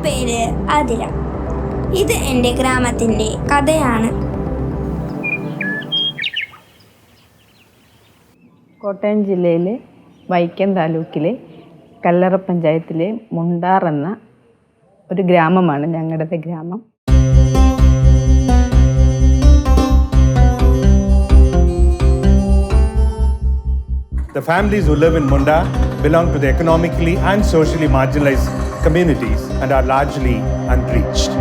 പേര് ആതിര. ഇത് എൻ്റെ ഗ്രാമത്തിൻ്റെ കഥയാണ്. കോട്ടയം ജില്ലയിലെ വൈക്കം താലൂക്കിലെ കല്ലറ പഞ്ചായത്തിലെ മുണ്ടാർ എന്ന ഒരു ഗ്രാമമാണ് ഞങ്ങളുടെ ഗ്രാമം. The families who live in Mundar belong to the economically and socially marginalized communities and are largely unreached.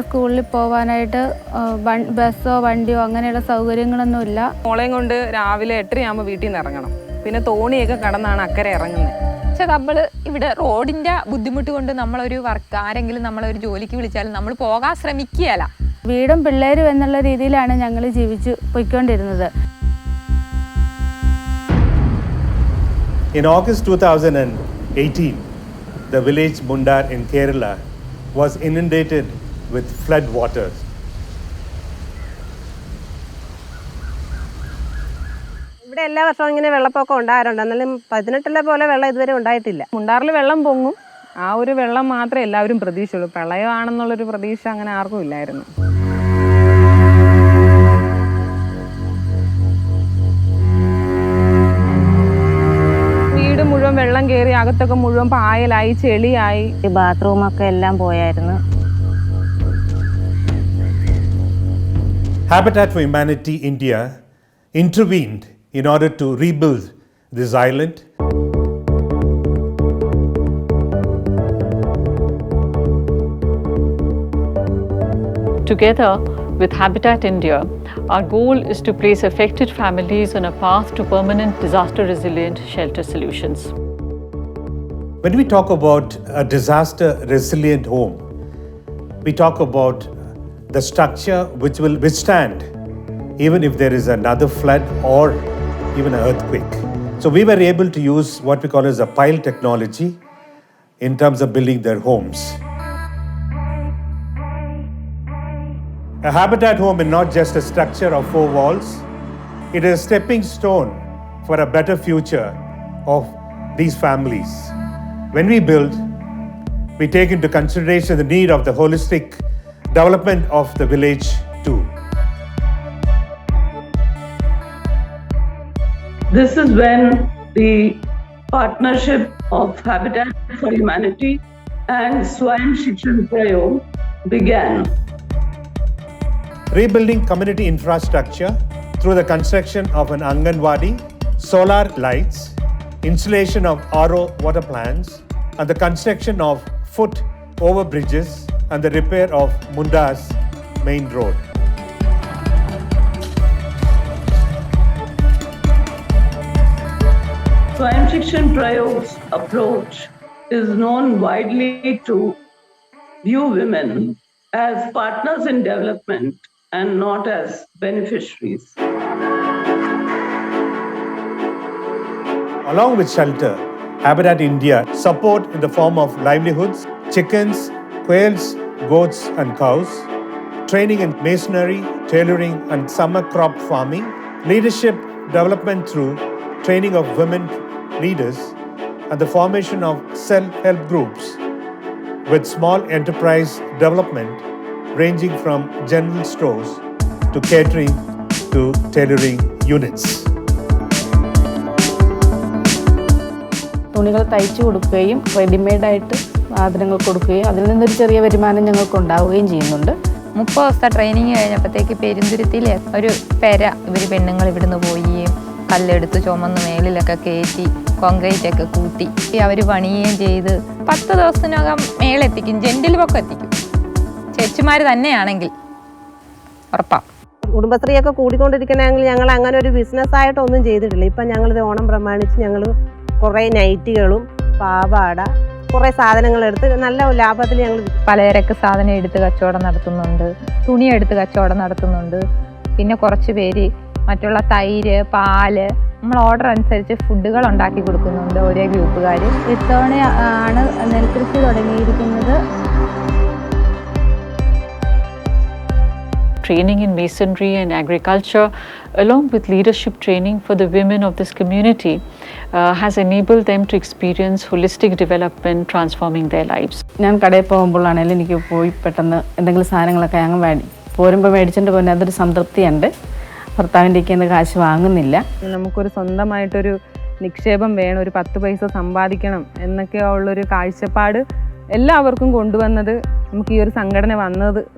സ്കൂളിൽ പോകാനായിട്ട് ബസ്സോ വണ്ടിയോ അങ്ങനെയുള്ള സൗകര്യങ്ങളൊന്നുമില്ല. മോളെയും കൊണ്ട് രാവിലെ 8:30 വീട്ടിൽ നിന്ന് ഇറങ്ങണം. പിന്നെ തോണിയൊക്കെ കടന്നാണ് അക്കരെ ഇറങ്ങുന്നത്. പക്ഷെ നമ്മൾ ഇവിടെ റോഡിൻ്റെ ബുദ്ധിമുട്ട് കൊണ്ട് നമ്മളൊരു ആരെങ്കിലും നമ്മളൊരു ജോലിക്ക് വിളിച്ചാലും നമ്മൾ പോകാൻ ശ്രമിക്കുകയല്ല. വീടും പിള്ളേരും എന്നുള്ള രീതിയിലാണ് ഞങ്ങൾ ജീവിച്ചു പോയിക്കൊണ്ടിരുന്നത്. In August 2018, the village Mundar in Kerala was inundated with flood waters. ഇവിടെ എല്ലാ വർഷവും ഇങ്ങനെ വെള്ളപ്പൊക്കം ഉണ്ടാകാറുണ്ട്. എന്നാലും 18 പോലെ വെള്ളം ഇതുവരെ ഉണ്ടായിട്ടില്ല. മുണ്ടാറിൽ വെള്ളം പൊങ്ങും. ആ ഒരു വെള്ളം മാത്രമേ എല്ലാവരും പ്രതീക്ഷയുള്ളൂ. പ്രളയമാണെന്നുള്ളൊരു പ്രതീക്ഷ അങ്ങനെ ആർക്കും ഇല്ലായിരുന്നു. വീട് മുഴുവൻ വെള്ളം കയറി, അകത്തൊക്കെ മുഴുവൻ പായലായി, ചെളിയായി. ബാത്റൂമൊക്കെ എല്ലാം പോയായിരുന്നു. Habitat for Humanity India intervened in order to rebuild this island. Together with Habitat India, our goal is to place affected families on a path to permanent disaster-resilient shelter solutions. When we talk about a disaster-resilient home, we talk about the structure which will withstand even if there is another flood or even an earthquake. So we were able to use what we call as a pile technology in terms of building their homes. A habitat home is not just a structure of 4 walls, it is a stepping stone for a better future of these families. When we build, we take into consideration the need of the holistic development of the village too. This is when the partnership of Habitat for Humanity and Swayam Shikshan Prayog began. Rebuilding community infrastructure through the construction of an Anganwadi, solar lights, installation of RO water plants, and the construction of foot over bridges and the repair of Mundar's main road. Swayam Shikshan Prayog's approach is known widely to view women as partners in development and not as beneficiaries. Along with shelter, Habitat India support in the form of livelihoods, chickens, quails, goats and cows, training in masonry, tailoring and summer crop farming, leadership development through training of women leaders and the formation of self-help groups with small enterprise development ranging from general stores to catering to tailoring units. തുണികൾ തയ്ച്ചു കൊടുക്കുകയും റെഡിമെയ്ഡായിട്ട് സാധനങ്ങൾ കൊടുക്കുകയും അതിൽ നിന്നൊരു ചെറിയ വരുമാനം ഞങ്ങൾക്ക് ഉണ്ടാവുകയും ചെയ്യുന്നുണ്ട്. 30 ദിവസത്തെ ട്രെയിനിങ് കഴിഞ്ഞപ്പോഴത്തേക്ക് പെരുന്തുരുത്തിയിൽ ഒരു പെര പെണ്ണുങ്ങൾ ഇവിടുന്ന് പോയി കല്ലെടുത്ത് ചുമന്ന് മേളിലൊക്കെ കയറ്റി കോൺക്രീറ്റ് ഒക്കെ കൂട്ടി അവർ പണിയുകയും ചെയ്ത് 10 ദിവസത്തിനകം മേളെത്തിക്കും, ജെൻഡിൽ പൊക്കം എത്തിക്കും. ചേച്ചിമാർ തന്നെയാണെങ്കിൽ ഉറപ്പാണ്. കുടുംബശ്രീയൊക്കെ കൂടിക്കൊണ്ടിരിക്കണമെങ്കിൽ ഞങ്ങൾ അങ്ങനെ ഒരു ബിസിനസ്സായിട്ടൊന്നും ചെയ്തിട്ടില്ല. ഇപ്പം ഞങ്ങളിത് ഓണം പ്രമാണിച്ച് ഞങ്ങൾ കുറേ നൈറ്റികളും പാവാട കുറേ സാധനങ്ങളെടുത്ത് നല്ല ലാഭത്തിൽ ഞങ്ങൾ പലചരക്ക് സാധനം എടുത്ത് കച്ചവടം നടത്തുന്നുണ്ട്, തുണി എടുത്ത് കച്ചവടം നടത്തുന്നുണ്ട്. പിന്നെ കുറച്ച് പേര് മറ്റുള്ള തൈര്, പാല് നമ്മൾ ഓർഡർ അനുസരിച്ച് ഫുഡുകൾ ഉണ്ടാക്കി കൊടുക്കുന്നുണ്ട് ഓരോ ഗ്രൂപ്പുകാർ. ഇത്തവണ ആണ് നെൽകൃഷി തുടങ്ങിയിരിക്കുന്നത്. training in masonry and agriculture, along with leadership training for the women of this community, has enabled them to experience holistic development, transforming their lives. ഞാൻ കടയിൽ പോകുമ്പോഴാണെങ്കിലും എനിക്ക് പോയി പെട്ടെന്ന് എന്തെങ്കിലും സാധനങ്ങളൊക്കെ അങ്ങ് പോരുമ്പോൾ മേടിച്ചിട്ട് പോകുന്നത് അതൊരു സംതൃപ്തിയുണ്ട്. ഭർത്താവിൻ്റെ ഇരിക്കുന്ന കാശ് വാങ്ങുന്നില്ല. നമുക്കൊരു സ്വന്തമായിട്ടൊരു നിക്ഷേപം വേണം, ഒരു 10 പൈസ സമ്പാദിക്കണം എന്നൊക്കെ ഉള്ളൊരു കാഴ്ചപ്പാട് എല്ലാവർക്കും കൊണ്ടുവന്നത് നമുക്ക് ഈ ഒരു സംഘടന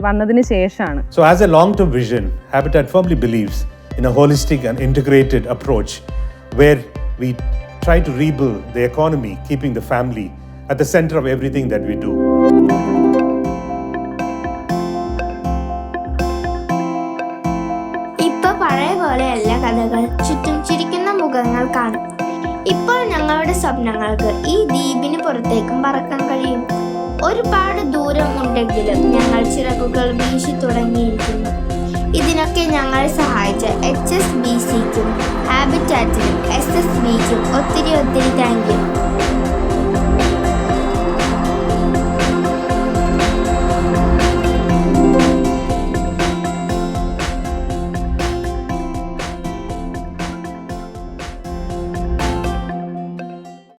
വന്നതിന് ശേഷമാണ്. So as a long-term vision, Habitat firmly believes in a holistic and integrated approach where we try to rebuild the economy, keeping the family at the center of everything that we do. ഇപ്പൊ പഴയ പോലെയല്ല കഥകൾ, ചുറ്റും ചിരിക്കുന്ന മുഖങ്ങൾ കാണും. ഇപ്പോൾ ഞങ്ങളുടെ സ്വപ്നങ്ങൾക്ക് ഈ ദ്വീപിന് പുറത്തേക്കും പറക്കാൻ കഴിയും. ഒരുപാട് ദൂരം ഉണ്ടെങ്കിലും ഞങ്ങൾ ചിറകുകൾ വീശി തുടങ്ങിയിരിക്കുന്നു. ഇതിനൊക്കെ ഞങ്ങളെ സഹായിച്ച HSBCക്കും ഹാബിറ്റാറ്റിനും SSBക്കും ഒത്തിരി